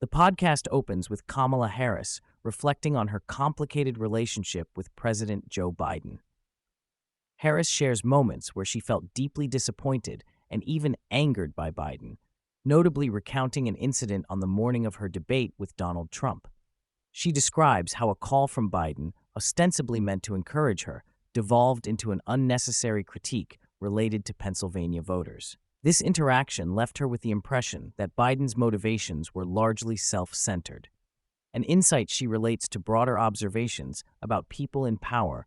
The podcast opens with Kamala Harris reflecting on her complicated relationship with President Joe Biden. Harris shares moments where she felt deeply disappointed and even angered by Biden, notably recounting an incident on the morning of her debate with Donald Trump. She describes how a call from Biden, ostensibly meant to encourage her, devolved into an unnecessary critique related to Pennsylvania voters. This interaction left her with the impression that Biden's motivations were largely self-centered, an insight she relates to broader observations about people in power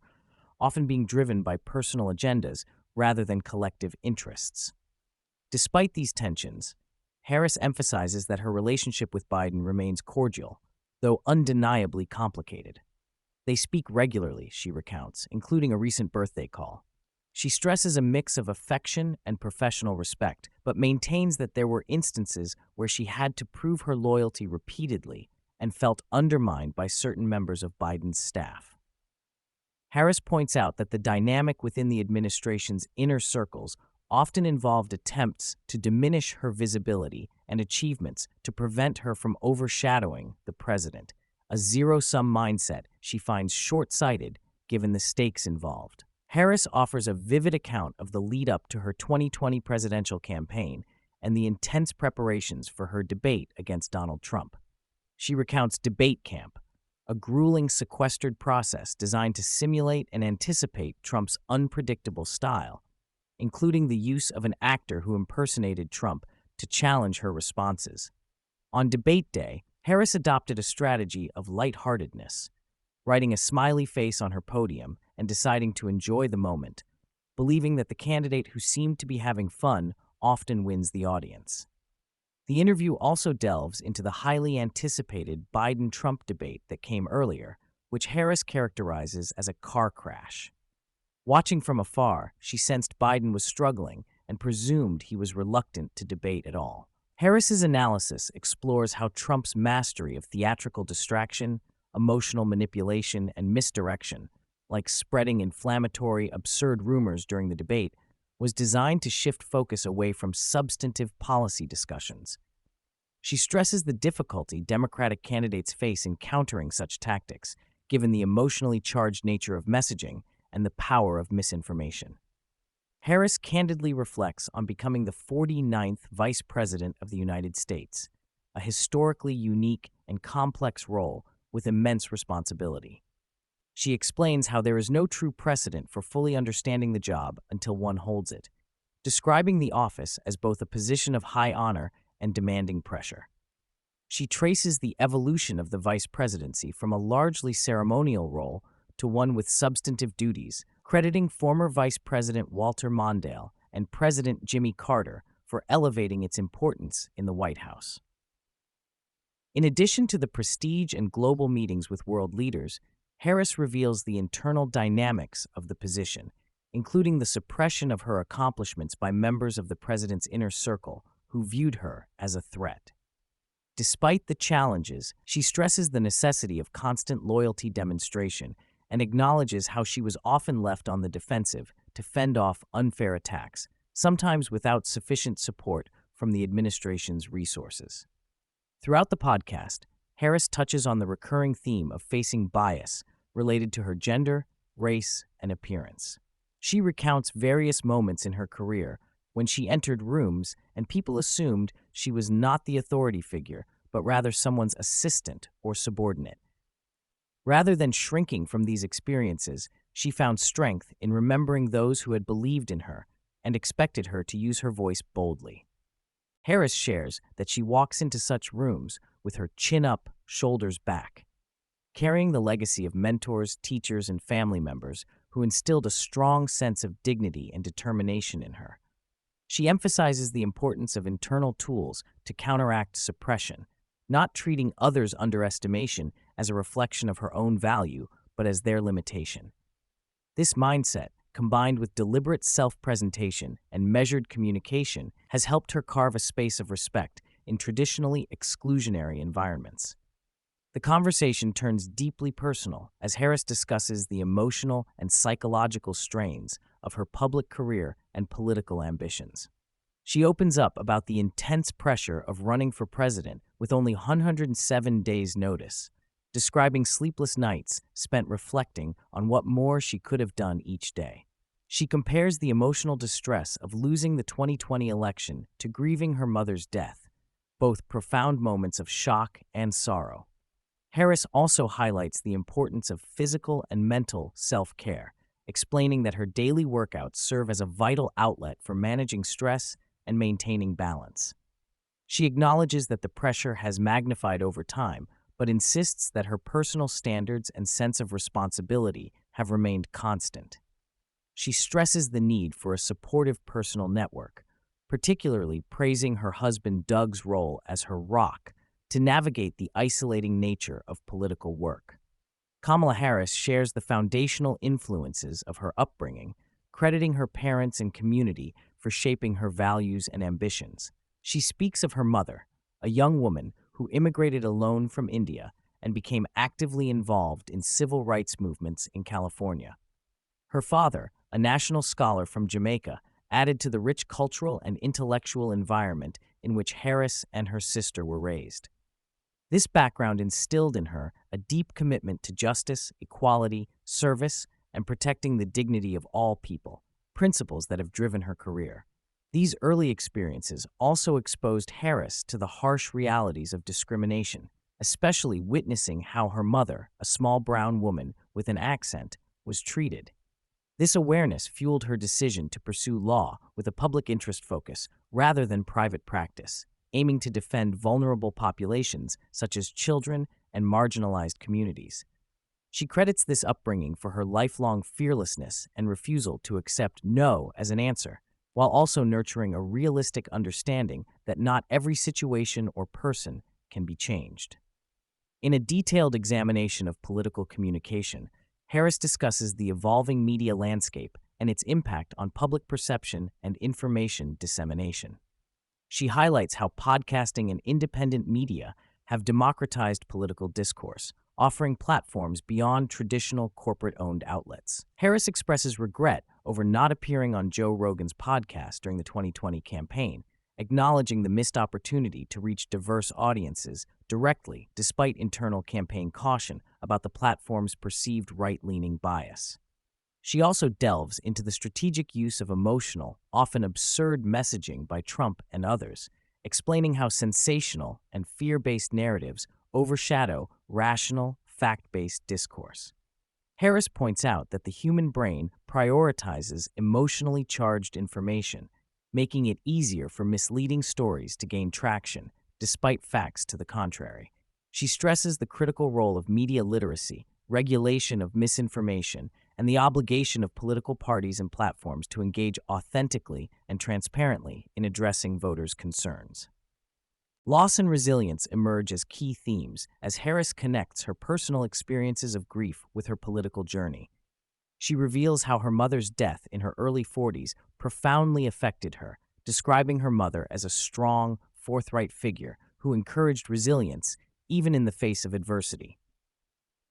often being driven by personal agendas rather than collective interests. Despite these tensions, Harris emphasizes that her relationship with Biden remains cordial, though undeniably complicated. They speak regularly, she recounts, including a recent birthday call. She stresses a mix of affection and professional respect, but maintains that there were instances where she had to prove her loyalty repeatedly and felt undermined by certain members of Biden's staff. Harris points out that the dynamic within the administration's inner circles often involved attempts to diminish her visibility and achievements to prevent her from overshadowing the president, a zero-sum mindset she finds short-sighted given the stakes involved. Harris offers a vivid account of the lead-up to her 2020 presidential campaign and the intense preparations for her debate against Donald Trump. She recounts debate camp, a grueling sequestered process designed to simulate and anticipate Trump's unpredictable style, including the use of an actor who impersonated Trump to challenge her responses. On debate day, Harris adopted a strategy of lightheartedness, writing a smiley face on her podium and deciding to enjoy the moment, believing that the candidate who seemed to be having fun often wins the audience. The interview also delves into the highly anticipated Biden-Trump debate that came earlier, which Harris characterizes as a car crash. Watching from afar, she sensed Biden was struggling and presumed he was reluctant to debate at all. Harris's analysis explores how Trump's mastery of theatrical distraction, emotional manipulation, and misdirection, like spreading inflammatory, absurd rumors during the debate, was designed to shift focus away from substantive policy discussions. She stresses the difficulty Democratic candidates face in countering such tactics, given the emotionally charged nature of messaging and the power of misinformation. Harris candidly reflects on becoming the 49th Vice President of the United States, a historically unique and complex role with immense responsibility. She explains how there is no true precedent for fully understanding the job until one holds it, describing the office as both a position of high honor and demanding pressure. She traces the evolution of the Vice Presidency from a largely ceremonial role to one with substantive duties, crediting former Vice President Walter Mondale and President Jimmy Carter for elevating its importance in the White House. In addition to the prestige and global meetings with world leaders, Harris reveals the internal dynamics of the position, including the suppression of her accomplishments by members of the president's inner circle who viewed her as a threat. Despite the challenges, she stresses the necessity of constant loyalty demonstration and acknowledges how she was often left on the defensive to fend off unfair attacks, sometimes without sufficient support from the administration's resources. Throughout the podcast, Harris touches on the recurring theme of facing bias related to her gender, race, and appearance. She recounts various moments in her career when she entered rooms and people assumed she was not the authority figure, but rather someone's assistant or subordinate. Rather than shrinking from these experiences, she found strength in remembering those who had believed in her and expected her to use her voice boldly. Harris shares that she walks into such rooms with her chin up, shoulders back, carrying the legacy of mentors, teachers, and family members who instilled a strong sense of dignity and determination in her. She emphasizes the importance of internal tools to counteract suppression, not treating others' underestimation as a reflection of her own value, but as their limitation. This mindset, combined with deliberate self-presentation and measured communication, has helped her carve a space of respect in traditionally exclusionary environments. The conversation turns deeply personal as Harris discusses the emotional and psychological strains of her public career and political ambitions. She opens up about the intense pressure of running for president with only 107 days' notice, describing sleepless nights spent reflecting on what more she could have done each day. She compares the emotional distress of losing the 2020 election to grieving her mother's death, both profound moments of shock and sorrow. Harris also highlights the importance of physical and mental self-care, explaining that her daily workouts serve as a vital outlet for managing stress and maintaining balance. She acknowledges that the pressure has magnified over time, but insists that her personal standards and sense of responsibility have remained constant. She stresses the need for a supportive personal network, particularly praising her husband Doug's role as her rock to navigate the isolating nature of political work. Kamala Harris shares the foundational influences of her upbringing, crediting her parents and community for shaping her values and ambitions. She speaks of her mother, a young woman who immigrated alone from India and became actively involved in civil rights movements in California. Her father, a national scholar from Jamaica, added to the rich cultural and intellectual environment in which Harris and her sister were raised. This background instilled in her a deep commitment to justice, equality, service, and protecting the dignity of all people, principles that have driven her career. These early experiences also exposed Harris to the harsh realities of discrimination, especially witnessing how her mother, a small brown woman with an accent, was treated. This awareness fueled her decision to pursue law with a public interest focus rather than private practice, aiming to defend vulnerable populations such as children and marginalized communities. She credits this upbringing for her lifelong fearlessness and refusal to accept no as an answer, while also nurturing a realistic understanding that not every situation or person can be changed. In a detailed examination of political communication, Harris discusses the evolving media landscape and its impact on public perception and information dissemination. She highlights how podcasting and independent media have democratized political discourse, offering platforms beyond traditional corporate-owned outlets. Harris expresses regret over not appearing on Joe Rogan's podcast during the 2020 campaign, acknowledging the missed opportunity to reach diverse audiences directly despite internal campaign caution about the platform's perceived right-leaning bias. She also delves into the strategic use of emotional, often absurd messaging by Trump and others, explaining how sensational and fear-based narratives overshadow rational, fact-based discourse. Harris points out that the human brain prioritizes emotionally charged information, making it easier for misleading stories to gain traction, despite facts to the contrary. She stresses the critical role of media literacy, regulation of misinformation, and the obligation of political parties and platforms to engage authentically and transparently in addressing voters' concerns. Loss and resilience emerge as key themes as Harris connects her personal experiences of grief with her political journey. She reveals how her mother's death in her early 40s profoundly affected her, describing her mother as a strong, forthright figure who encouraged resilience even in the face of adversity.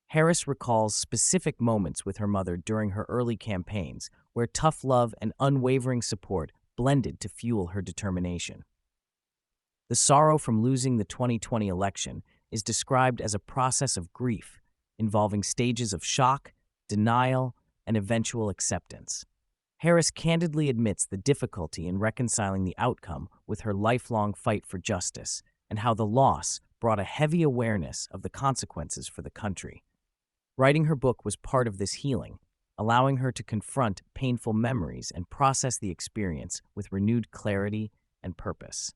Harris recalls specific moments with her mother during her early campaigns where tough love and unwavering support blended to fuel her determination. The sorrow from losing the 2020 election is described as a process of grief involving stages of shock, denial, and eventual acceptance. Harris candidly admits the difficulty in reconciling the outcome with her lifelong fight for justice and how the loss brought a heavy awareness of the consequences for the country. Writing her book was part of this healing, allowing her to confront painful memories and process the experience with renewed clarity and purpose.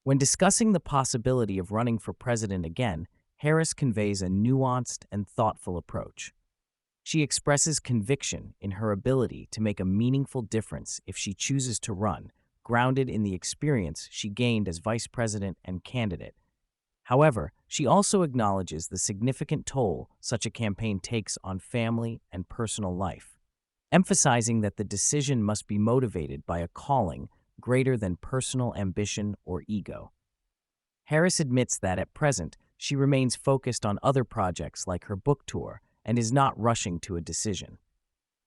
When discussing the possibility of running for president again, Harris conveys a nuanced and thoughtful approach. She expresses conviction in her ability to make a meaningful difference if she chooses to run, grounded in the experience she gained as vice president and candidate. However, she also acknowledges the significant toll such a campaign takes on family and personal life, emphasizing that the decision must be motivated by a calling greater than personal ambition or ego. Harris admits that at present, she remains focused on other projects like her book tour and is not rushing to a decision.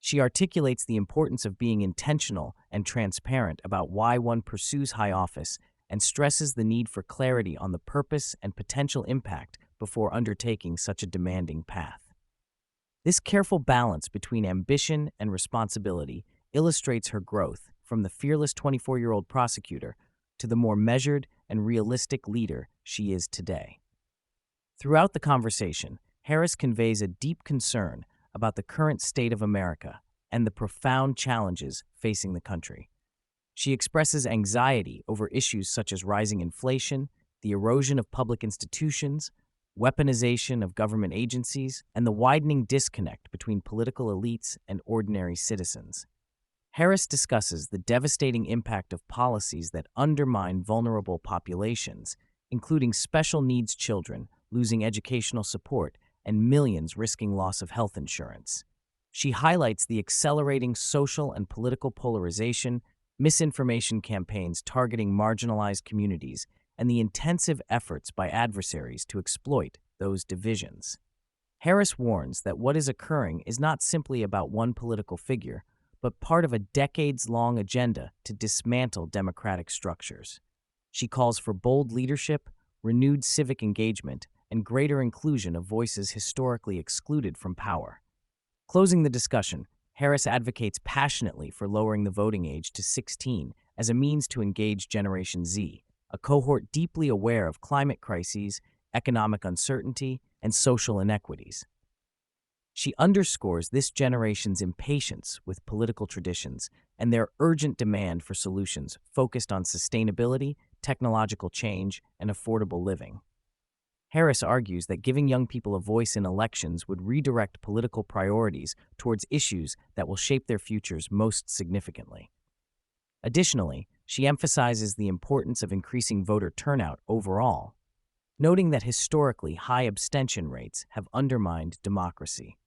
She articulates the importance of being intentional and transparent about why one pursues high office and stresses the need for clarity on the purpose and potential impact before undertaking such a demanding path. This careful balance between ambition and responsibility illustrates her growth from the fearless 24-year-old prosecutor to the more measured and realistic leader she is today. Throughout the conversation, Harris conveys a deep concern about the current state of America and the profound challenges facing the country. She expresses anxiety over issues such as rising inflation, the erosion of public institutions, weaponization of government agencies, and the widening disconnect between political elites and ordinary citizens. Harris discusses the devastating impact of policies that undermine vulnerable populations, including special needs children losing educational support and millions risking loss of health insurance. She highlights the accelerating social and political polarization, misinformation campaigns targeting marginalized communities, and the intensive efforts by adversaries to exploit those divisions. Harris warns that what is occurring is not simply about one political figure, but part of a decades-long agenda to dismantle democratic structures. She calls for bold leadership, renewed civic engagement, and greater inclusion of voices historically excluded from power. Closing the discussion, Harris advocates passionately for lowering the voting age to 16 as a means to engage Generation Z, a cohort deeply aware of climate crises, economic uncertainty, and social inequities. She underscores this generation's impatience with political traditions and their urgent demand for solutions focused on sustainability, technological change, and affordable living. Harris argues that giving young people a voice in elections would redirect political priorities towards issues that will shape their futures most significantly. Additionally, she emphasizes the importance of increasing voter turnout overall, noting that historically high abstention rates have undermined democracy.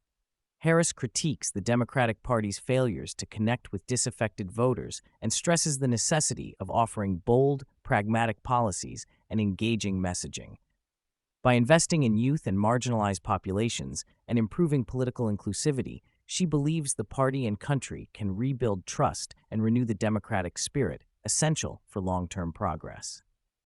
Harris critiques the Democratic Party's failures to connect with disaffected voters and stresses the necessity of offering bold, pragmatic policies and engaging messaging. By investing in youth and marginalized populations and improving political inclusivity, she believes the party and country can rebuild trust and renew the democratic spirit, essential for long-term progress.